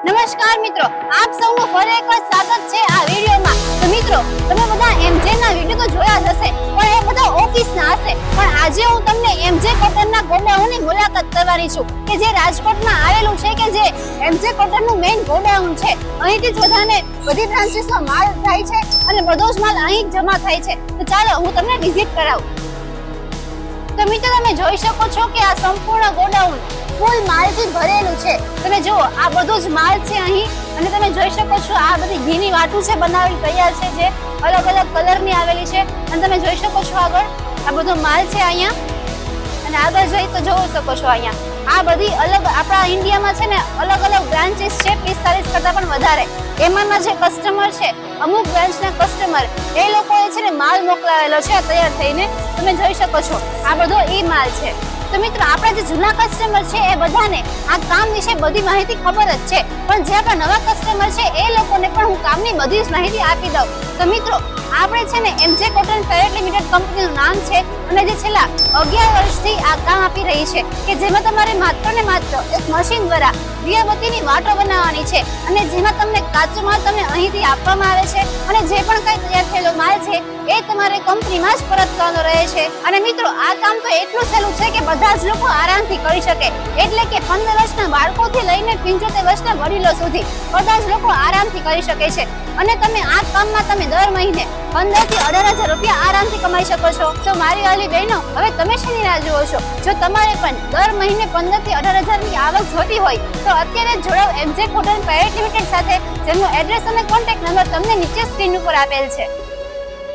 નમસ્કાર મિત્રો, આપ સૌનું ફરી એકવાર સ્વાગત છે આ વિડીયોમાં। તો મિત્રો, તમે બધા એમજે ના વિડીયો તો જોયા જ હશે, પણ એ બધા ઓફિસના હશે। પણ આજે હું તમને એમજે કોટનના ગોડાઉનની મુલાકાત કરવાની છું કે જે રાજકોટમાં આવેલું છે, કે જે એમજે કોટનનું મેઇન ગોડાઉન છે। અહીંથી જ બધી બ્રાન્ચીસનો માલ થાય છે અને બધો જ માલ અહીં જમા થાય છે। તો ચાલો હું તમને વિઝિટ કરાવું। તો મિત્રો, તમે જોઈ શકો છો કે આ સંપૂર્ણ ગોડાઉન ફૂલ માલથી ભરેલું છે। તમે જુઓ, આ બધો જ માલ છે અહીં, અને તમે જોઈ શકો છો આ બધી ઘીની વાટું છે બનાવેલી તૈયાર છે, જે અલગ અલગ કલરની આવેલી છે। અને તમે જોઈ શકો છો આગળ આ બધો માલ છે અહીંયા, અને આગળ જઈ તો જોઈ શકો છો અહીંયા આ બધી અલગ આપણા ઇન્ડિયામાં છે ને અલગ અલગ બ્રાન્ચીસ છે, 45 કરતા પણ વધારે। એમાંના જે કસ્ટમર છે, અમુક બ્રાન્ચના કસ્ટમર, એ લોકોએ છે ને માલ મોકલાવેલો છે તૈયાર થઈને। તમે જોઈ શકો છો આ બધો ઈ માલ છે। તો મિત્રો, આપણા જે જૂના કસ્ટમર છે એ બધાને આ કામ વિશે બધી માહિતી ખબર જ છે, પણ જે આપણા નવા કસ્ટમર છે એ લોકોને પણ હું કામની બધી જ માહિતી આપી દઉં। તો મિત્રો, આપણે છે ને એમજે કોટન પ્રાઇવેટ લિમિટેડ કંપનીનું નામ છે, અને જે છેલ્લા 11 વર્ષથી આ કામ આપી રહી છે, કે જેમાં તમારે માત્ર ને માત્ર એક મશીન દ્વારા દીવાબત્તીની વાટો બનાવવાની છે, અને જેમાં તમને કાચો માલ તમને અહીંથી આપવામાં આવે છે, અને જે પણ કઈ તૈયાર થયેલો માલ છે એ તમારે કંપનીમાં જ પરત કરવાનો રહે છે। અને મિત્રો, આ કામ તો એટલું સહેલું છે કે બધા જ લોકો આરામથી કરી શકે, એટલે કે 15 વર્ષના બાળકોથી લઈને 75 વર્ષના વડીલો સુધી બધા જ લોકો આરામથી કરી શકે છે। અને તમે આ કામમાં તમે દર મહિને 15 થી 18,000 રૂપિયા આરામથી કમાઈ શકો છો। તો મારી વાલી બહેનો, હવે તમે શેની રાહ જુઓ છો? જો તમારે પણ દર મહિને 15 થી 18,000 ની આવક જોતી હોય તો અત્યારે જોડાઓ એમજે કોટન પ્રાઇવેટ લિમિટેડ સાથે, જેમનું એડ્રેસ અને કોન્ટેક્ટ નંબર તમને નીચે સ્ક્રીન ઉપર આપેલ છે।